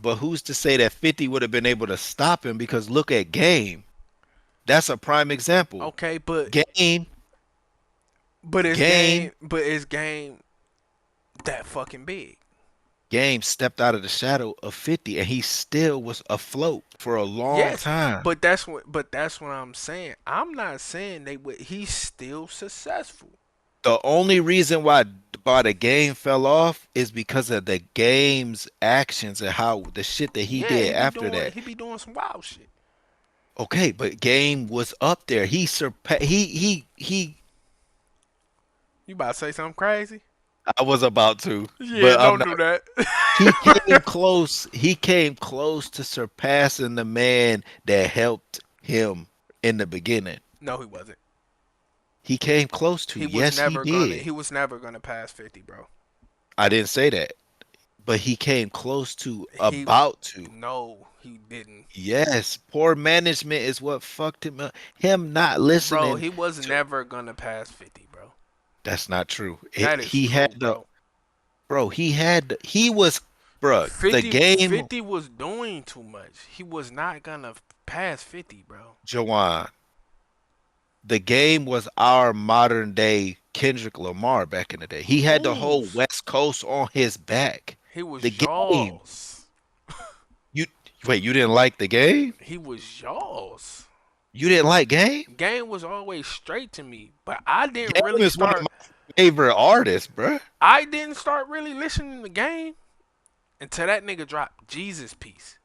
But who's to say that 50 would have been able to stop him? Because look at Game. That's a prime example. Okay, but Game, but it's game, Game, but it's game that fucking big. Game stepped out of the shadow of 50 and he still was afloat for a long Yes, time. but that's what I'm saying. I'm not saying they would. He's still successful. The only reason why the Game fell off is because of the Game's actions and how the shit that he Yeah, did after that. he be doing some wild shit. Okay, but Game was up there. He You about to say something crazy? I was about to, Yeah, but I'm don't not. do that. He came close. He came close to surpassing the man that helped him in the beginning. No, he wasn't. He came close to. Yes, he did. He was never gonna pass 50, bro. I didn't say that, but he came close to, He about to. No, he didn't. Yes, poor management is what fucked him up. Him not Bro, listening he was to. never gonna pass 50, bro. That's not true. That is He had true, the bro. bro. He was, bro. The 50 game, 50 was doing too much. He was not gonna pass 50, bro. Jawan. The Game was our modern day Kendrick Lamar back in the day. He had the whole Who's? West Coast on his back. He was The Game. Jaws. You wait, you didn't like the Game? He was Jaws. You didn't like Game? Game was always straight to me, but I didn't Game really is one of start. my favorite artists, bruh. I didn't start really listening to Game until that nigga dropped Jesus Piece.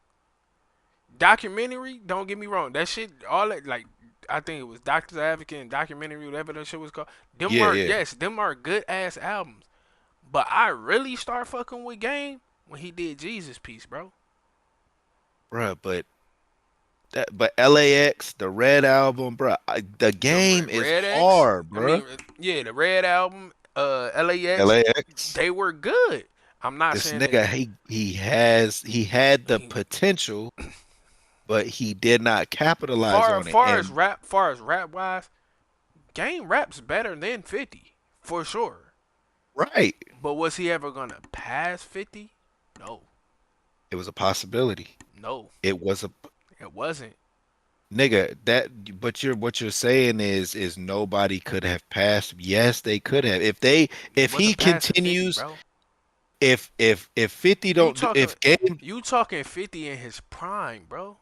Documentary, don't get me wrong. That shit, all that, like, I think it was Doctor's Advocate and Documentary, whatever that shit was called. Them Yeah, are, yeah. yes, them are good ass albums. But I really start fucking with Game when he did Jesus Piece, bro. Bruh, but LAX, the Red album, bruh. The The Game is Red X, hard, I bruh. mean, yeah, the Red album, LAX, LAX. they were good. I'm not This saying that nigga, he had the he, potential, but he did not capitalize far on it. And far as rap wise, Game raps better than 50 for sure. right, But was he ever gonna pass 50? No, it was a possibility. no, It was a it wasn't. nigga that. But what you're saying is nobody could have passed. Yes, they could have. He If he wasn't passing 50, continues, bro. if 50 You don't do, talking if Game you talking 50 in his prime, bro.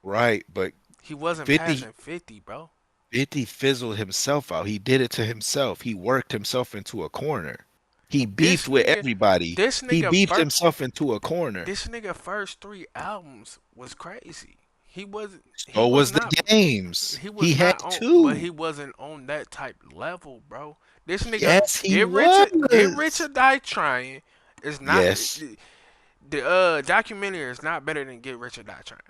right, but He wasn't 50 passing 50, bro. 50 fizzled himself out. He did it to himself. He worked himself into a corner. He beefed This with nigga, everybody. this He nigga beefed first, himself into a corner. this nigga first three albums was crazy. He wasn't, he So was was the not, games. he He was had not on, but two. he wasn't on that type level, bro. This nigga Yes, he Get was. rich or die trying is not Yes. the documentary is not better than Get Rich or Die Trying.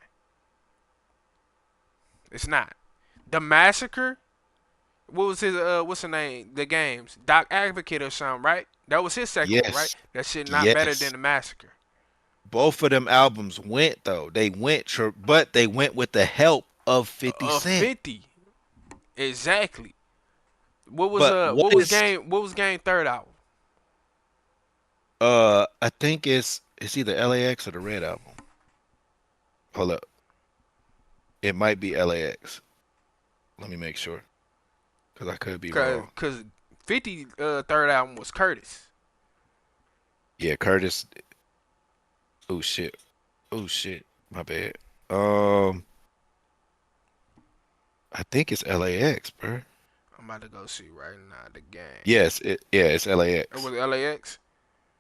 It's not. The Massacre. What was his what's the name? The games. Doc Advocate or something, right? That was his second one, right? Yes. That shit not better than Yes. the Massacre. Both of them albums went though. They went, but they went with the help of 50 Cent. 50. Exactly. But What was game third album? I think it's either LAX or the Red album. Hold up. It might be LAX. Let me make sure. Because I could be wrong. Cause 50 third album was Curtis. Yeah, Curtis. Oh shit. Oh shit. My bad. Um, I think it's LAX, bro. I'm about to go see right now the game. Yes, yeah, it's It LAX. was LAX.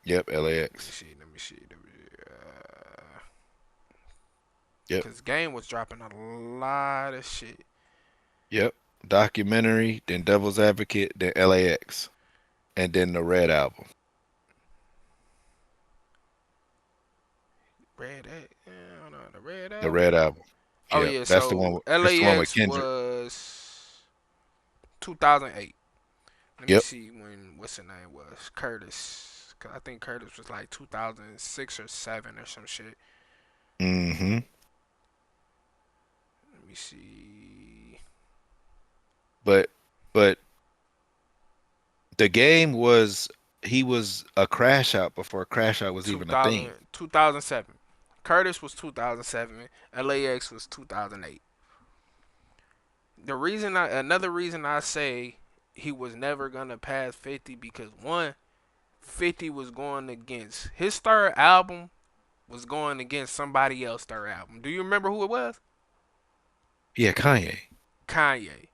Yep, Let me LAX. see. Let me see. Yep, Cause game was dropping a lot of shit. yep. Documentary, then Devil's Advocate, then LAX, and then the Red album. Red X. Hold on, the Red The album. Red album. Oh Yep, yeah, that's the one. so It's the one with LAX Kendrick. was 2008. Let me Yep. see when what's the name was Curtis. 'Cause I think Curtis was like 2006 or seven or some shit. Mm-hmm. Let me see. But but the Game was he was a crash out before crash out was even a thing. 2007. Curtis was 2007. LAX was 2008. Another reason I say he was never gonna pass 50 because one, 50 was going against his third album was going against somebody else's third album. Do you remember who it was? Yeah, Kanye. Kanye.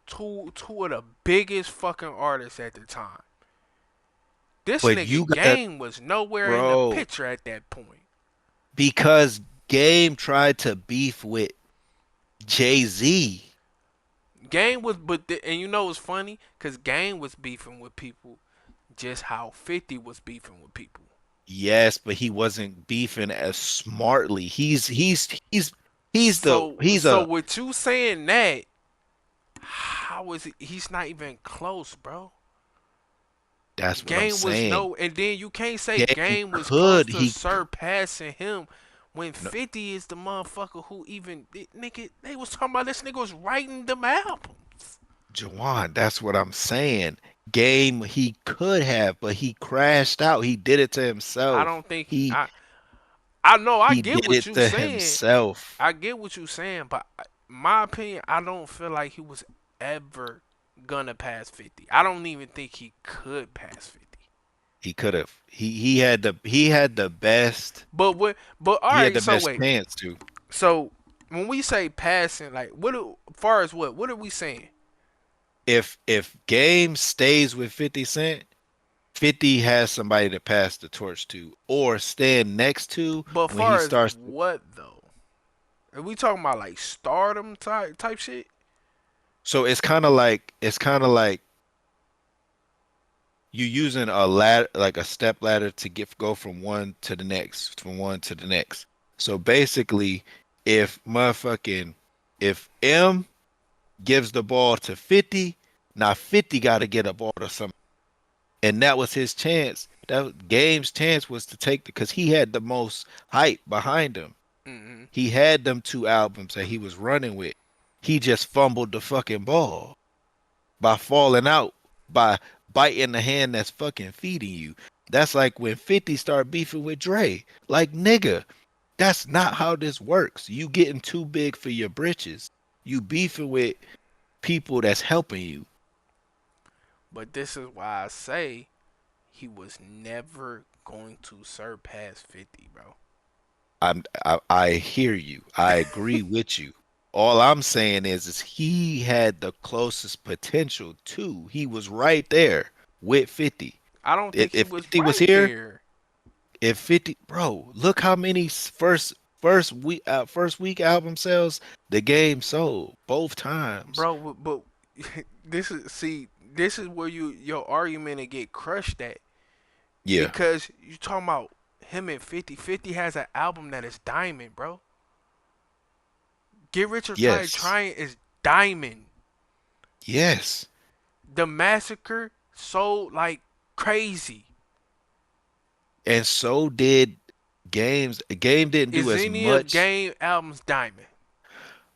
Two of the biggest fucking artists at the time. This But you nigga got, Game was nowhere in the bro, picture at that point. because Game tried to beef with Jay-Z. Game was, and you know what's funny? Cause Game was beefing with people, just how 50 was beefing with people. Yes, but he wasn't beefing as smartly. He's So a with you saying that, how is it? He's not even close, bro. that's what I'm Game was saying. no, and then you can't say Game Game was close could to he surpassing him when no, 50 is the motherfucker who nigga, they was talking about this nigga was writing them albums. Jawan, that's what I'm saying. Game he could have, but he crashed out. He did it to I himself. don't think He I know I he get did what it you to saying. himself. I get what you saying, but my opinion, I don't feel like he was ever gonna pass 50. I don't even think he could pass 50. He could have. He had the best But all he had right, the so best wait. chance to. So when we say passing, like far as what are we saying? If Game stays with 50 Cent, 50 has somebody to pass the torch to or stand next to But when he far as starts. what though? Are we talking about like stardom type shit? So it's kind of like you using a ladder, like a step ladder to get go from one to the next, from one to the next. So basically, if motherfucking if M gives the ball to 50, now 50 got to get a ball to somebody. And that was his chance. That Game's chance was to take because he had the most hype behind him. Mm-hmm. He had them two albums that he was running with. He just fumbled the fucking ball by falling out, by biting the hand that's fucking feeding you. That's like when 50 started beefing with Dre. Like, nigga, that's not how this works. You getting too big for your britches. You beefing with people that's helping you. But this is why I say he was never going to surpass 50, bro. I hear you. I agree with you. All I'm saying is he had the closest potential too. He was right there with 50. I don't If, think he if was 50 was right here, there, if 50, bro, look how many first week album sales the game sold both times. bro. But this is where your argument and get crushed at Yeah. because you talking about him and 50. 50 has an album that is diamond, bro. Get Rich or Die Yes. Trying is diamond. Yes. The Massacre sold like crazy. And so did Games. Game didn't do Is as any of much. Game albums diamond?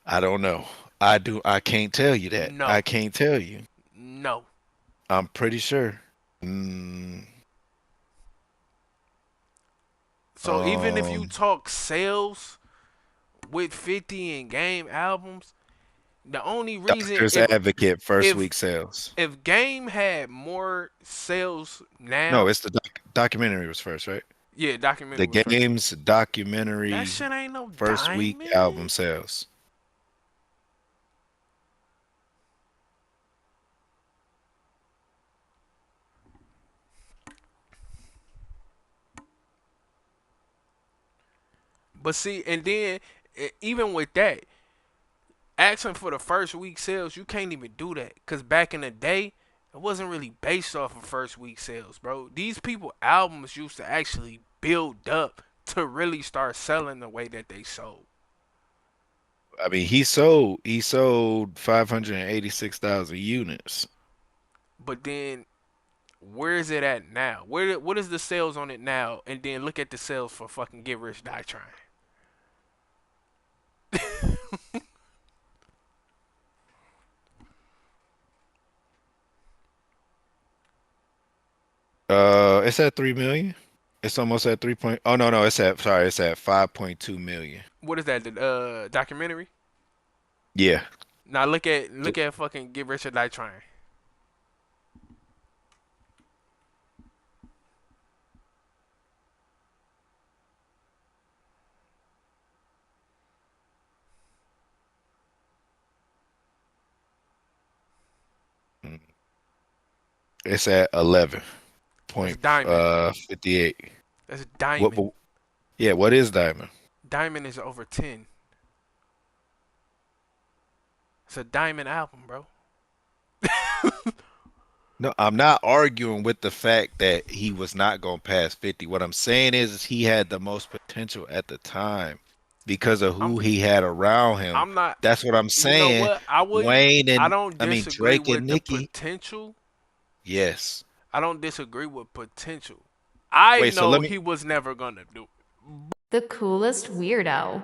I don't know. I can't tell you that. I No, can't tell you. no. I'm pretty sure. Mm, So even if you um, talk sales with 50 and Game albums, the only reason Doctor's Advocate first if week sales. if Game had more sales No, now, it's the documentary was first, right? yeah, documentary The was first. game's That documentary shit ain't no first week album diamond. sales. But see, and then even with that, asking for the first week sales, you can't even do that. Cause back in the day, it wasn't really based off of first week sales, bro. These people albums used to actually build up to really start selling the way that they sold. I mean, he sold 586,000 units. But then where is it at now? What is the sales on it now? And then look at the sales for fucking Get Rich Die Trying. It's at 3 million. It's almost at 3 point. Oh no, no, it's at sorry, it's at 5.2 million. What is that? The documentary? Yeah. Now look at fucking Get Rich or Die Trying. It's at 11 That's point Diamond. 58. That's What Diamond. yeah, what is Diamond? Diamond is over 10. It's a Diamond album, bro. No, I'm not arguing with the fact that he was not going past 50. What I'm saying is he had the most potential at the time because of I'm who he had around him. I'm not. That's what I'm You know saying. what? I wouldn't. Wayne I and don't I mean disagree Drake and with the Nicki. potential. Yes. I don't disagree with potential. I Wait, so know let me he was never gonna do it. The coolest weirdo.